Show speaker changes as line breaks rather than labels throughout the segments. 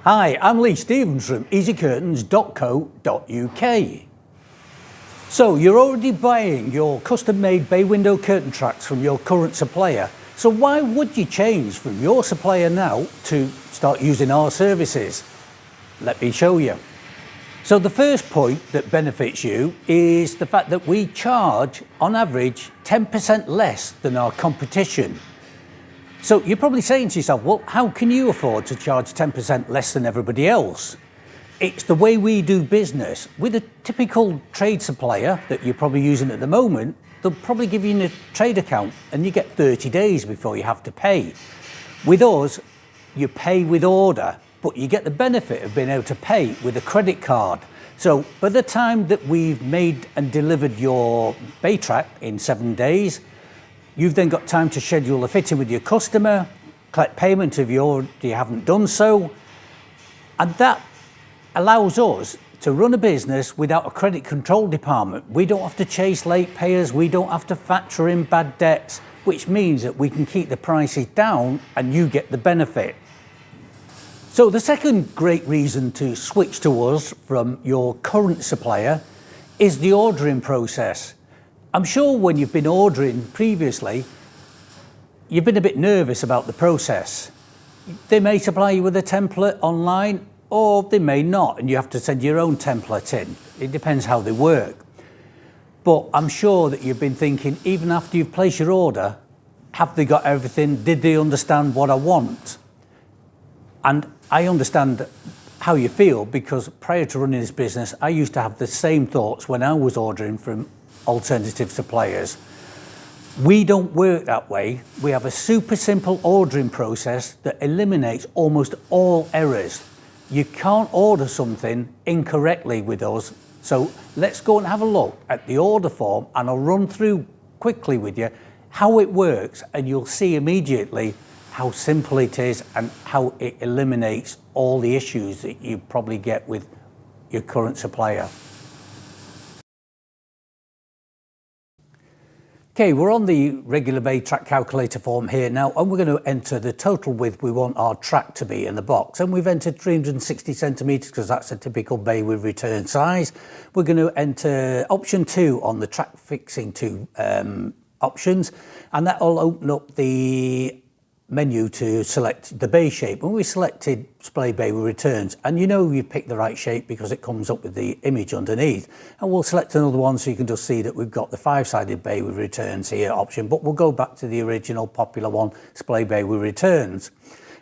Hi, I'm Lee Stevens from easycurtains.co.uk. So you're already buying your custom-made bay window curtain tracks from your current supplier. So why would you change from your supplier now to start using our services? Let me show you. So the first point that benefits you is the fact that we charge, on average, 10% less than our competition. So you're probably saying to yourself, well, how can you afford to charge 10% less than everybody else? It's the way we do business. With a typical trade supplier that you're probably using at the moment, they'll probably give you a trade account and you get 30 days before you have to pay. With us, you pay with order, but you get the benefit of being able to pay with a credit card. So by the time that we've made and delivered your bay track in 7 days, you've then got time to schedule a fitting with your customer, collect payment if you haven't done so, and that allows us to run a business without a credit control department. We don't have to chase late payers, we don't have to factor in bad debts, which means that we can keep the prices down and you get the benefit. So the second great reason to switch to us from your current supplier is the ordering process. I'm sure when you've been ordering previously, you've been a bit nervous about the process. They may supply you with a template online, or they may not, and you have to send your own template in. It depends how they work. But I'm sure that you've been thinking, even after you've placed your order, have they got everything? Did they understand what I want? And I understand how you feel, because prior to running this business, I used to have the same thoughts when I was ordering from alternative suppliers. We don't work that way. We have a super simple ordering process that eliminates almost all errors. You can't order something incorrectly with us. So let's go and have a look at the order form, and I'll run through quickly with you how it works, and you'll see immediately how simple it is and how it eliminates all the issues that you probably get with your current supplier. Okay, we're on the regular bay track calculator form here now, and we're going to enter the total width we want our track to be in the box. And we've entered 360 centimetres because that's a typical bay with return size. We're going to enter option 2 on the track fixing 2 options, and that will open up the menu to select the bay shape. When we selected display bay with returns, and you know you've picked the right shape because it comes up with the image underneath, and we'll select another one so you can just see that we've got the 5-sided bay with returns here option, but we'll go back to the original popular one, display bay with returns.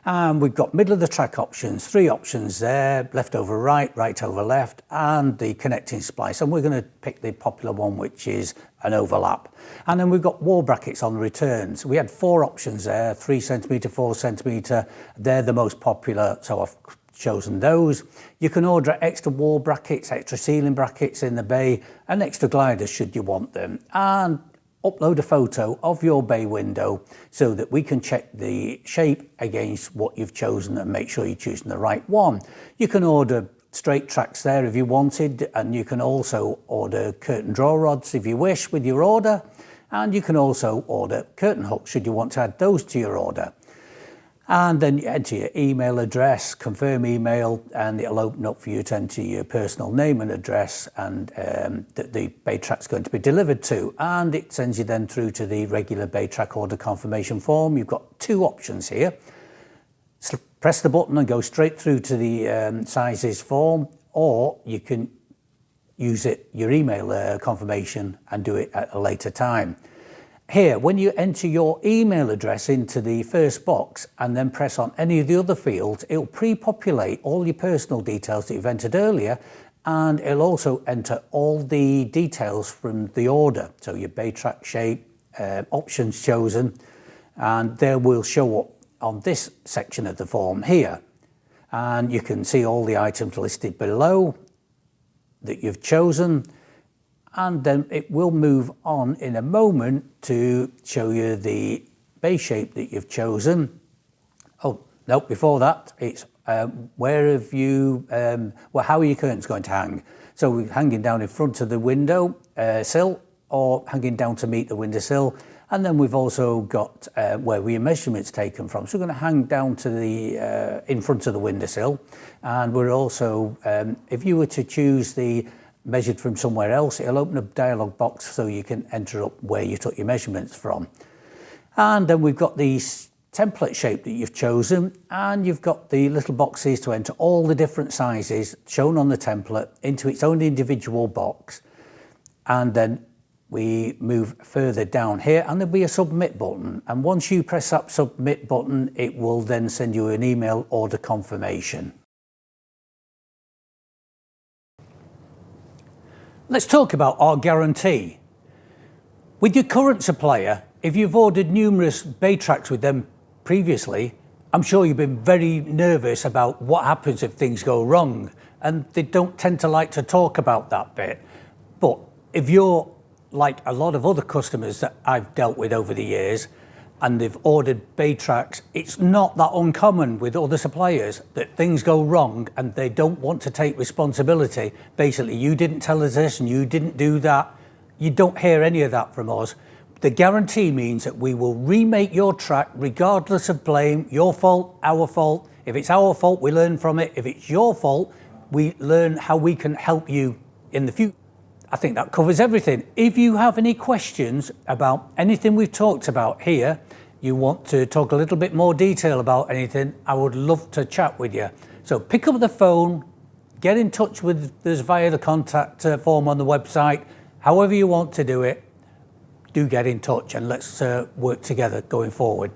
And we've got middle of the track options, 3 options there, left over right, right over left, and the connecting splice. And we're going to pick the popular one, which is an overlap. And then we've got wall brackets on the returns. We had 4 options there, 3 centimetre, 4 centimetre. They're the most popular, so I've chosen those. You can order extra wall brackets, extra ceiling brackets in the bay, and extra gliders should you want them. And upload a photo of your bay window so that we can check the shape against what you've chosen and make sure you're choosing the right one. You can order straight tracks there if you wanted, and you can also order curtain draw rods if you wish with your order, and you can also order curtain hooks should you want to add those to your order. And then you enter your email address, confirm email, and it'll open up for you to enter your personal name and address and that the bay track's going to be delivered to. And it sends you then through to the regular bay track order confirmation form. You've got 2 options here. So press the button and go straight through to the sizes form, or you can use your email confirmation and do it at a later time. Here, when you enter your email address into the first box and then press on any of the other fields, it'll pre-populate all your personal details that you've entered earlier, and it'll also enter all the details from the order. So your bay track shape, options chosen, and they will show up on this section of the form here. And you can see all the items listed below that you've chosen. And then it will move on in a moment to show you the bay shape that you've chosen. Oh, no, before that, it's where have you, well, how are your curtains going to hang? So we're hanging down in front of the window sill, or hanging down to meet the windowsill. And then we've also got where your measurements taken from. So we're going to hang down to the in front of the windowsill, and we're also, if you were to choose the measured from somewhere else, it'll open a dialog box so you can enter up where you took your measurements from. And then we've got the template shape that you've chosen, and you've got the little boxes to enter all the different sizes shown on the template into its own individual box. And then we move further down here and there'll be a submit button, and once you press that submit button it will then send you an email order confirmation. Let's talk about our guarantee. With your current supplier, if you've ordered numerous bay tracks with them previously, I'm sure you've been very nervous about what happens if things go wrong, and they don't tend to like to talk about that bit. But if you're like a lot of other customers that I've dealt with over the years and they've ordered bay tracks, it's not that uncommon with other suppliers that things go wrong and they don't want to take responsibility. Basically, you didn't tell us this and you didn't do that. You don't hear any of that from us. The guarantee means that we will remake your track regardless of blame, your fault, our fault. If it's our fault, we learn from it. If it's your fault, we learn how we can help you in the future. I think that covers everything. If you have any questions about anything we've talked about here, you want to talk a little bit more detail about anything, I would love to chat with you. So pick up the phone, get in touch with us via the contact form on the website. However you want to do it, do get in touch and let's work together going forward.